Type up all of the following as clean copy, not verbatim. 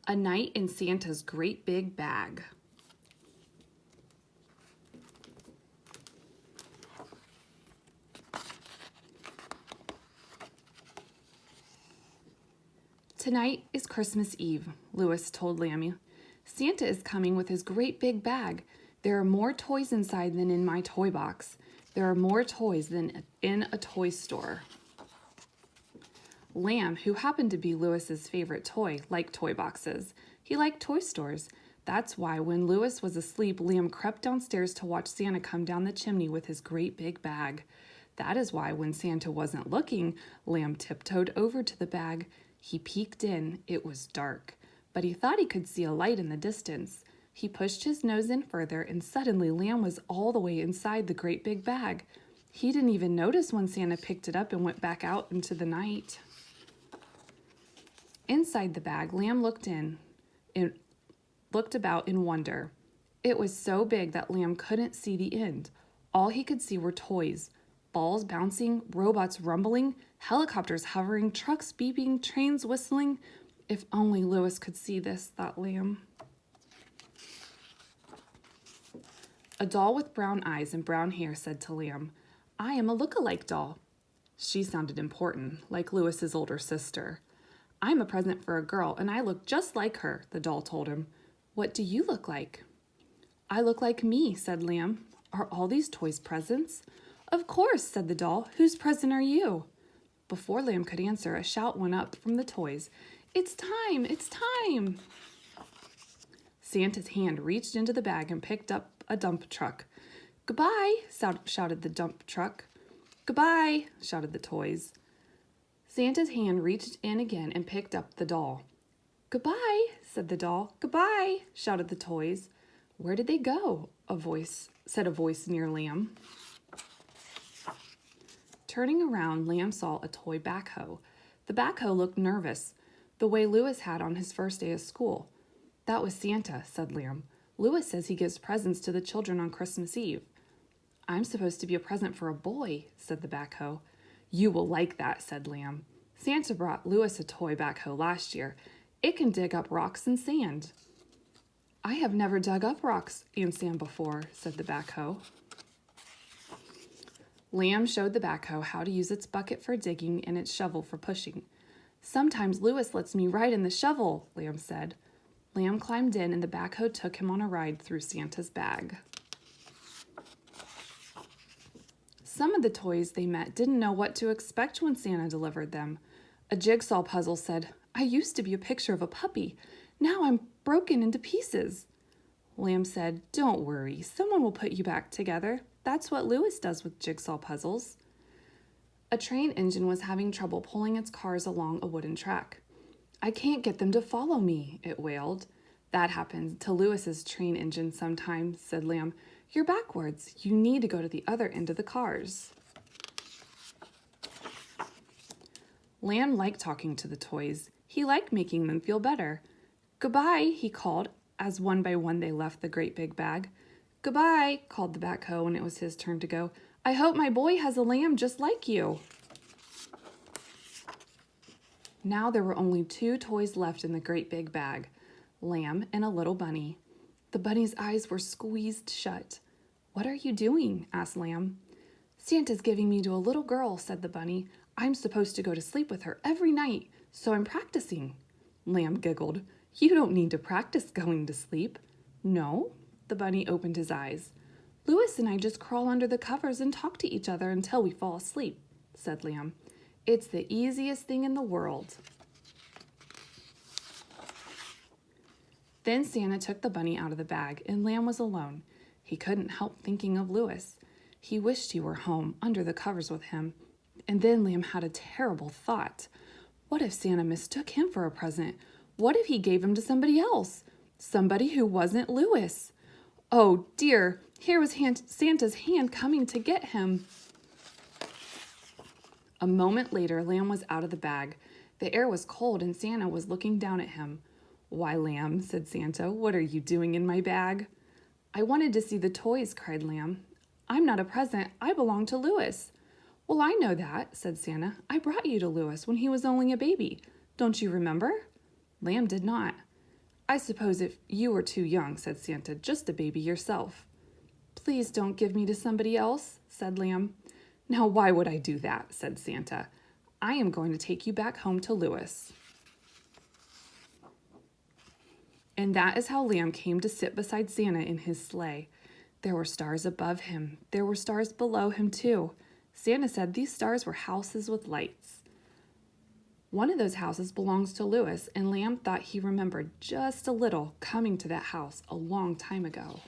A Night in Santa's Great Big Bag. Tonight is Christmas Eve, Louis told Lammy. Santa is coming with his great big bag. There are more toys inside than in my toy box. There are more toys than in a toy store. Lamb, who happened to be Louis's favorite toy, liked toy boxes. He liked toy stores. That's why when Louis was asleep, Lamb crept downstairs to watch Santa come down the chimney with his great big bag. That is why when Santa wasn't looking, Lamb tiptoed over to the bag. He peeked in. It was dark, but he thought he could see a light in the distance. He pushed his nose in further, and suddenly Lamb was all the way inside the great big bag. He didn't even notice when Santa picked it up and went back out into the night. Inside the bag, Lamb looked about in wonder. It was so big that Lamb couldn't see the end. All he could see were toys. Balls bouncing, robots rumbling, helicopters hovering, trucks beeping, trains whistling. If only Louis could see this, thought Lamb. A doll with brown eyes and brown hair said to Lamb, "I am a look-alike doll." She sounded important, like Louis's older sister. "I'm a present for a girl, and I look just like her," the doll told him. "What do you look like?" "I look like me," said Lamb. "Are all these toys presents?" "Of course," said the doll. "Whose present are you?" Before Lamb could answer, a shout went up from the toys. "It's time! It's time!" Santa's hand reached into the bag and picked up a dump truck. "Goodbye!" shouted the dump truck. "Goodbye!" shouted the toys. Santa's hand reached in again and picked up the doll. "Goodbye!" said the doll. "Goodbye!" shouted the toys. "Where did they go?" said a voice near Lamb. Turning around, Lamb saw a toy backhoe. The backhoe looked nervous, the way Louis had on his first day of school. "That was Santa," said Lamb. "Louis says he gives presents to the children on Christmas Eve." "I'm supposed to be a present for a boy," said the backhoe. "You will like that," said Lamb. "Santa brought Louis a toy backhoe last year. It can dig up rocks and sand." "I have never dug up rocks and sand before," said the backhoe. Lamb showed the backhoe how to use its bucket for digging and its shovel for pushing. "Sometimes Louis lets me ride in the shovel," Lamb said. Lamb climbed in and the backhoe took him on a ride through Santa's bag. Some of the toys they met didn't know what to expect when Santa delivered them. A jigsaw puzzle said, "I used to be a picture of a puppy. Now I'm broken into pieces." Lamb said, "Don't worry, someone will put you back together. That's what Louis does with jigsaw puzzles." A train engine was having trouble pulling its cars along a wooden track. "I can't get them to follow me," it wailed. "That happens to Louis's train engine sometimes," said Lamb. "You're backwards. You need to go to the other end of the cars." Lamb liked talking to the toys. He liked making them feel better. "Goodbye," he called, as one by one they left the great big bag. "Goodbye," called the backhoe when it was his turn to go. "I hope my boy has a lamb just like you." Now there were only 2 toys left in the great big bag, Lamb and a little bunny. The bunny's eyes were squeezed shut. "What are you doing?" asked Lamb. "Santa's giving me to a little girl," said the bunny. "I'm supposed to go to sleep with her every night, so I'm practicing." Lamb giggled. "You don't need to practice going to sleep." "No?" The bunny opened his eyes. "Louis and I just crawl under the covers and talk to each other until we fall asleep," said Lamb. "It's the easiest thing in the world." Then Santa took the bunny out of the bag, and Lamb was alone. He couldn't help thinking of Louis. He wished he were home, under the covers with him. And then Lamb had a terrible thought. What if Santa mistook him for a present? What if he gave him to somebody else? Somebody who wasn't Louis? Oh dear, here was Santa's hand coming to get him. A moment later, Lamb was out of the bag. The air was cold and Santa was looking down at him. "Why, Lamb," said Santa, "what are you doing in my bag?" "I wanted to see the toys," cried Lamb. "I'm not a present. I belong to Louis." "Well, I know that," said Santa. "I brought you to Louis when he was only a baby. Don't you remember?" Lamb did not. I suppose if you were too young, said Santa, just a baby yourself. Please don't give me to somebody else, said Lamb. Now, why would I do that, said Santa. I am going to take you back home to Louis. And that is how Lamb came to sit beside Santa in his sleigh. There were stars above him. There were stars below him, too. Santa said these stars were houses with lights. One of those houses belongs to Louis, and Lamb thought he remembered just a little coming to that house a long time ago.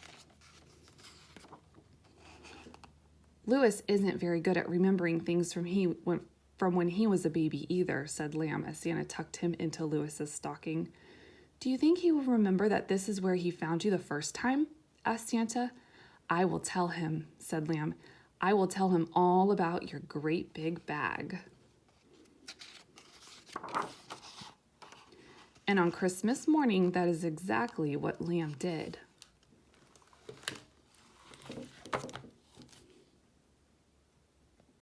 Louis isn't very good at remembering things from when he was a baby either, said Lamb as Santa tucked him into Louis's stocking. Do you think he will remember that this is where he found you the first time? Asked Santa. I will tell him, said Lamb. I will tell him all about your great big bag. And on Christmas morning, that is exactly what Lamb did.